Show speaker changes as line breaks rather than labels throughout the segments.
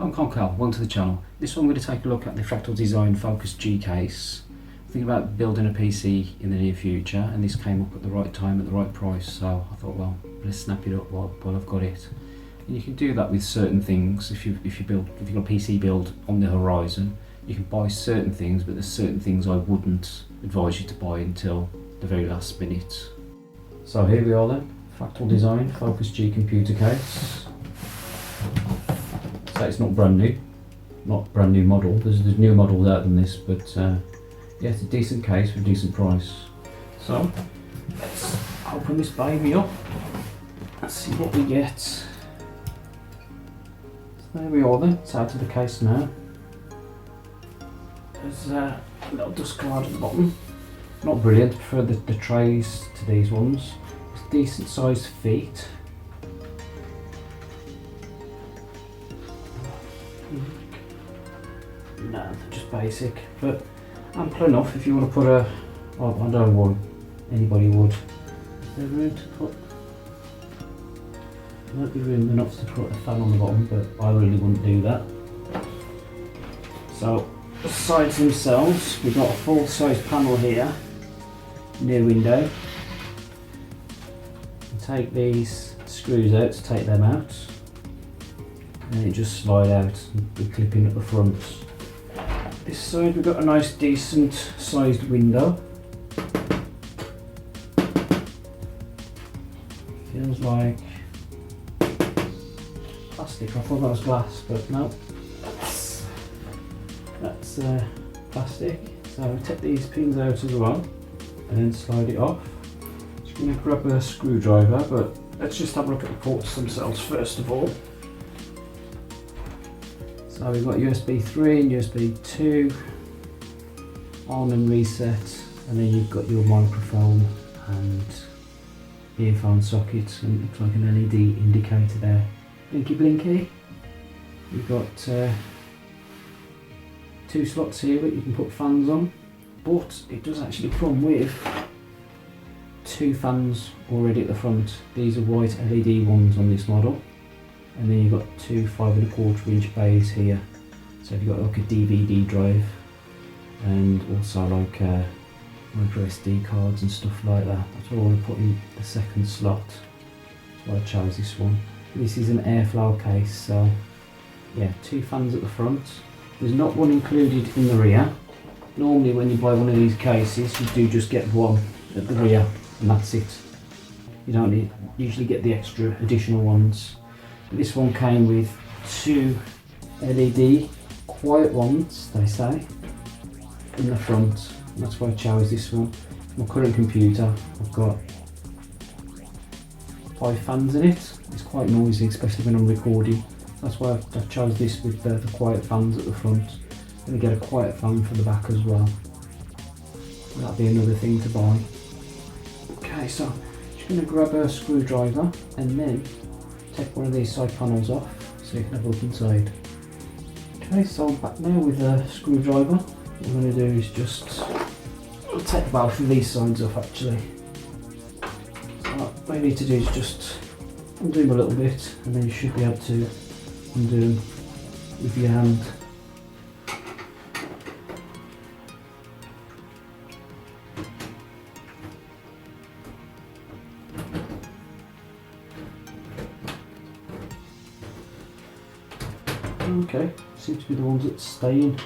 I'm Concal, welcome to the channel. This one I'm going to take a look at the Fractal Design Focus G case. Thinking about building a PC in the near future, and this came up at the right time at the right price, so I thought, well, let's snap it up while I've got it. And you can do that with certain things. If you've got a PC build on the horizon, you can buy certain things, but there's certain things I wouldn't advise you to buy until the very last minute. So here we are then, Fractal Design Focus G computer case. So it's not brand new model. There's newer models out than this, but yeah, it's a decent case for a decent price. So let's open this baby up. Let's see what we get. So there we are then. It's out of the case now. There's a little dust guard at the bottom. Not brilliant. I prefer the trays to these ones. It's decent sized feet. No, they're just basic, but ample enough if you want to put a, well, I don't know what anybody would. Is there room to put? There might be room enough to put a fan on the bottom, but I really wouldn't do that. So, the sides themselves, we've got a full size panel here, near window. You take these screws out to take them out, and then it just slide out and be clipping at the front. This side we've got a nice decent sized window. Feels like plastic. I thought that was glass, but no, that's plastic. So we take these pins out as well and then slide it off. Just going to grab a screwdriver, but let's just have a look at the ports themselves first of all. So we've got USB 3 and USB 2, on and reset, and then you've got your microphone and earphone socket, and it looks like an LED indicator there. Blinky blinky. You've got 2 slots here that you can put fans on, but it does actually come with 2 fans already at the front. These are white LED ones on this model. And then you've got 2 5¼ inch bays here. So you've got like a DVD drive and also like micro SD cards and stuff like that. That's what I want to put in the second slot. That's why I chose this one. This is an airflow case, so yeah, 2 fans at the front. There's not one included in the rear. Normally when you buy one of these cases, you do just get one at the rear and that's it. You don't usually get the extra additional ones. This one came with 2 LED quiet ones, they say, in the front. And that's why I chose this one. My current computer, I've got 5 fans in it. It's quite noisy, especially when I'm recording. That's why I chose this with the quiet fans at the front. I'm going to get a quiet fan for the back as well. That'll be another thing to buy. Okay, so I'm just going to grab a screwdriver and then take one of these side panels off so you can have a look inside. Okay, so I'm back now with a screwdriver. What I'm going to do is just take both of these sides off actually. So what you need to do is just undo them a little bit and then you should be able to undo them with your hand. Okay, seems to be the ones that stay in.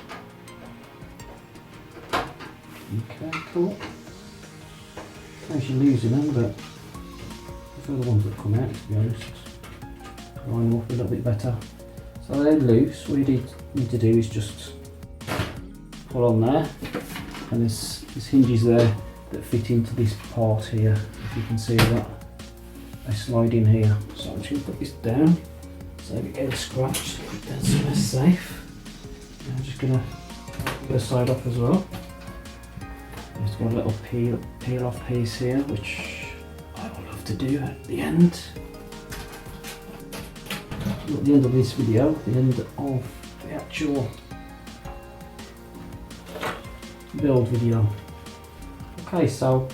Okay, cool. Actually losing them, but I prefer the ones that come out, to be honest. Line them up a little bit better. So they're loose. What you need to do is just pull on there, and there's hinges there that fit into this part here. If you can see that, they slide in here. So I'm just going to put this down. So if it gets scratched, that's somewhere safe. And I'm just going to take the side off as well. Just got a little peel off piece here, which I will love to do at the end. At the end of this video, the end of the actual build video. Okay, so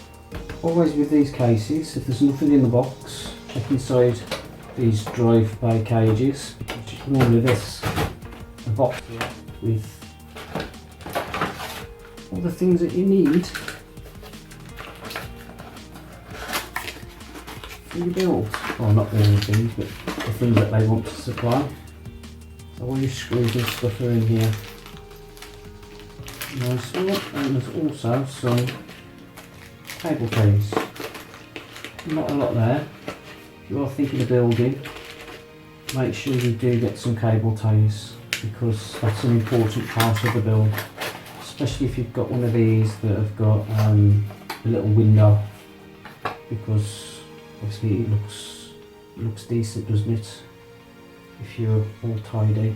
always with these cases, if there's nothing in the box, check inside these drive bay cages, which is normally this. box here with all the things that you need for your build. Well, not all the things, but the things that they want to supply. So all your screws and stuff are in here. Nice one. And there's also some cable ties. Not a lot there. If you are thinking of building, make sure you do get some cable ties, because that's an important part of the build, especially if you've got one of these that have got a little window, because obviously it looks decent, doesn't it, if you're all tidy.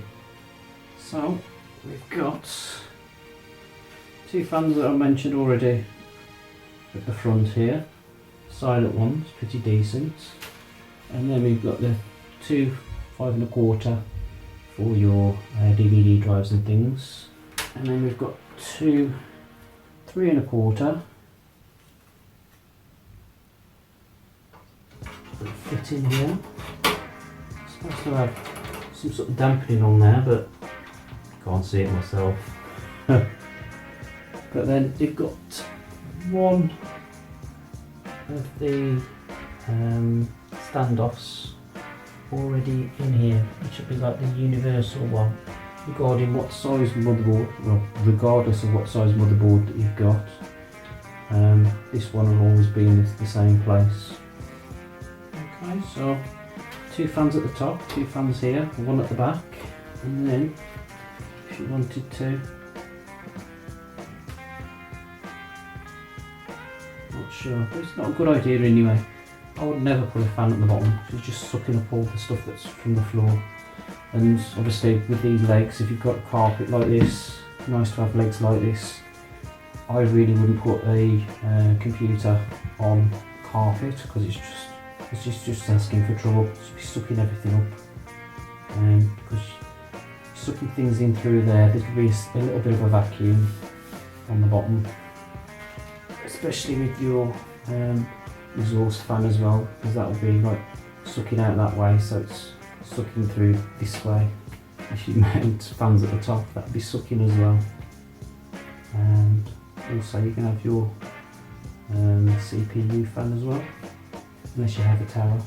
So we've got 2 fans that I mentioned already at the front here, silent ones, pretty decent, and then we've got the 2 5 1/4 for your DVD drives and things, and then we've got 2 3 1/4 that fit in here. It's supposed to have some sort of dampening on there, but can't see it myself. But then you've got one of the standoffs already in here, which would be like the universal one, regarding what size motherboard, well, regardless of what size motherboard that you've got. This one will always be in the same place. Okay, so 2 fans at the top, 2 fans here, 1 at the back, and then if you wanted to, not sure, but it's not a good idea anyway. I would never put a fan at the bottom, because it's just sucking up all the stuff that's from the floor. And obviously with these legs, if you've got a carpet like this, nice to have legs like this. I really wouldn't put a computer on carpet, because it's just asking for trouble. It's be sucking everything up, because sucking things in through there could be a little bit of a vacuum on the bottom, especially with your exhaust fan as well, because that will be like sucking out that way, so it's sucking through this way. If you mount fans at the top, that would be sucking as well. And also you can have your CPU fan as well, unless you have a tower.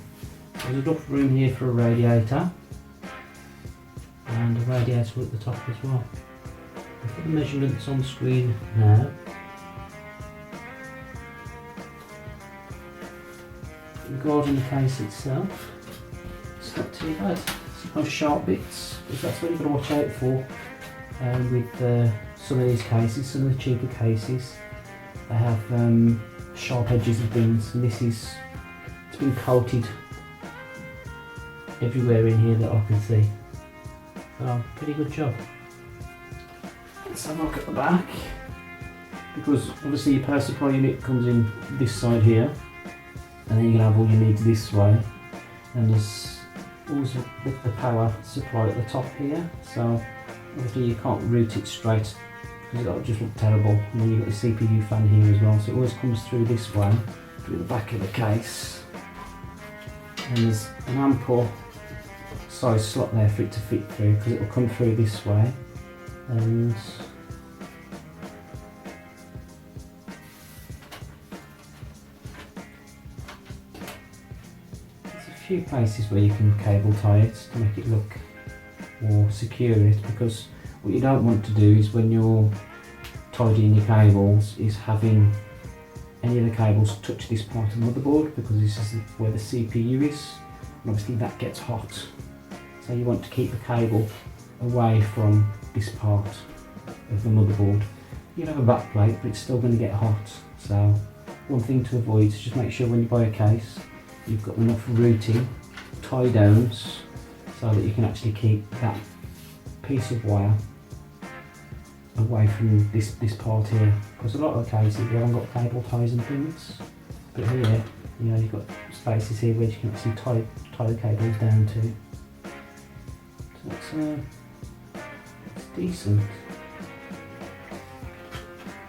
There's enough room here for a radiator, and a radiator at the top as well. I'll put the measurements on screen now. Regarding the case itself, it's not too bad. Some nice sharp bits, because that's what you've got to watch out for with some of these cases. Some of the cheaper cases, they have sharp edges and things, and it's been coated everywhere in here that I can see. So pretty good job. Let's have a look at the back, because obviously your power supply unit comes in this side here, and then you can have all your needs this way, and there's also the power supply at the top here, so obviously you can't route it straight because that would just look terrible. And then you've got the CPU fan here as well, so it always comes through this way, through the back of the case, and there's an ample size slot there for it to fit through, because it will come through this way. And few places where you can cable tie it to make it look or secure it, because what you don't want to do is, when you're tidying your cables, is having any of the cables touch this part of the motherboard, because this is where the CPU is, and obviously that gets hot. So you want to keep the cable away from this part of the motherboard. You can have a back plate, but it's still going to get hot. So one thing to avoid is just make sure when you buy a case, you've got enough routing, tie downs, so that you can actually keep that piece of wire away from this part here. Because a lot of the cases, you haven't got cable ties and things, but here, you know, you've got spaces here where you can actually tie the cables down to. So it's decent.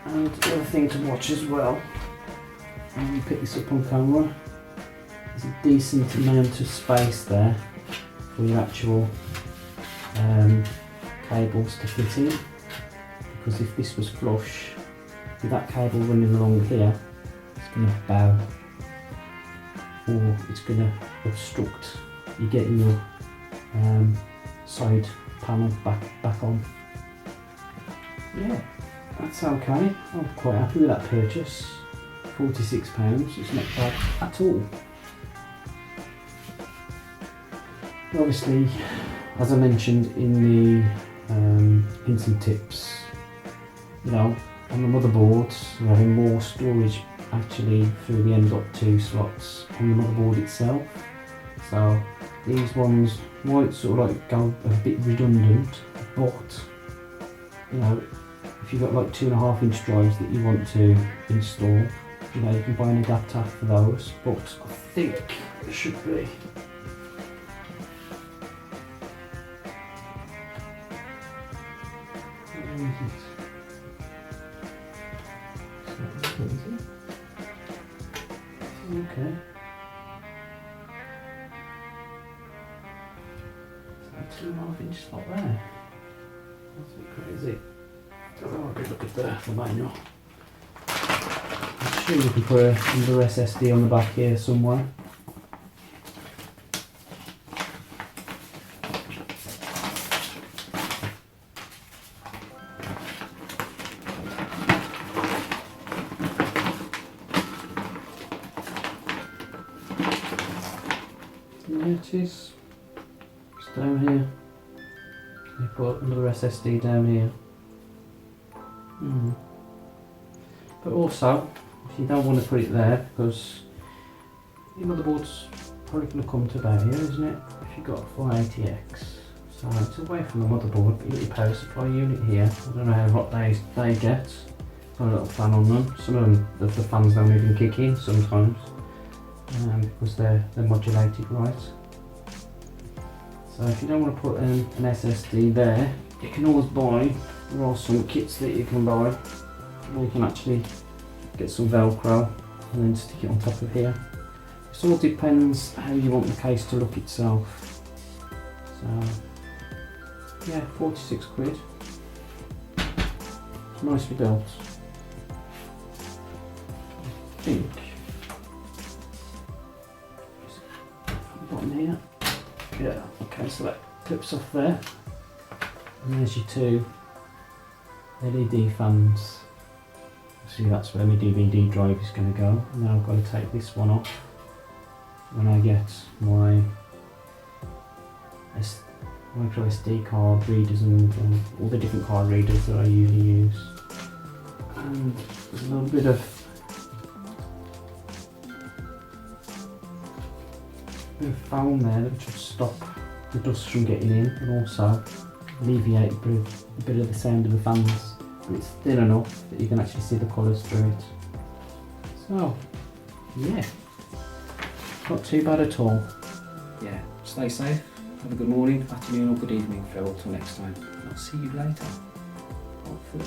And the other thing to watch as well, and you pick this up on camera, there's a decent amount of space there for your actual cables to fit in, because if this was flush with that cable running along here, it's going to bow, or it's going to obstruct you getting your side panel back on. Yeah, that's okay. I'm quite happy with that purchase. £46, it's not bad at all. Obviously, as I mentioned in the hints and tips, you know, on the motherboard we're having more storage actually through the M.2 slots on the motherboard itself. So these ones might sort of like go a bit redundant, but you know, if you've got like 2.5 inch drives that you want to install, you know, you can buy an adapter for those, but I think it should be okay. So 2.5 inch slot there. That's a bit crazy. Oh, good look at the manual. I'm sure you can put another SSD on the back here somewhere. There it is. It's down here. You put another SSD down here. But also, if you don't want to put it there, because your motherboard's probably going to come to about here, isn't it? If you've got a 480X. So it's away from the motherboard, but you've got your power supply unit here. I don't know how hot they get. Got a little fan on them. Some of them, the fans don't even kick in sometimes, because they're modulated right. So if you don't want to put an SSD there, you can always buy, there are some kits that you can buy where you can actually get some Velcro and then stick it on top of here. It all depends how you want the case to look itself. So yeah, 46 quid. It's nicely built. I think. Bottom here. Yeah, okay, so that clips off there. And there's your two LED fans. See, that's where my DVD drive is going to go. And then I've got to take this one off when I get my micro SD card readers and all the different card readers that I usually use. And there's a little bit of foam there that should stop the dust from getting in and also alleviate a bit of the sound of the fans. And it's thin enough that you can actually see the colours through it. So, yeah, not too bad at all. Yeah, stay safe, have a good morning, afternoon or good evening, farewell till next time. I'll see you later, hopefully.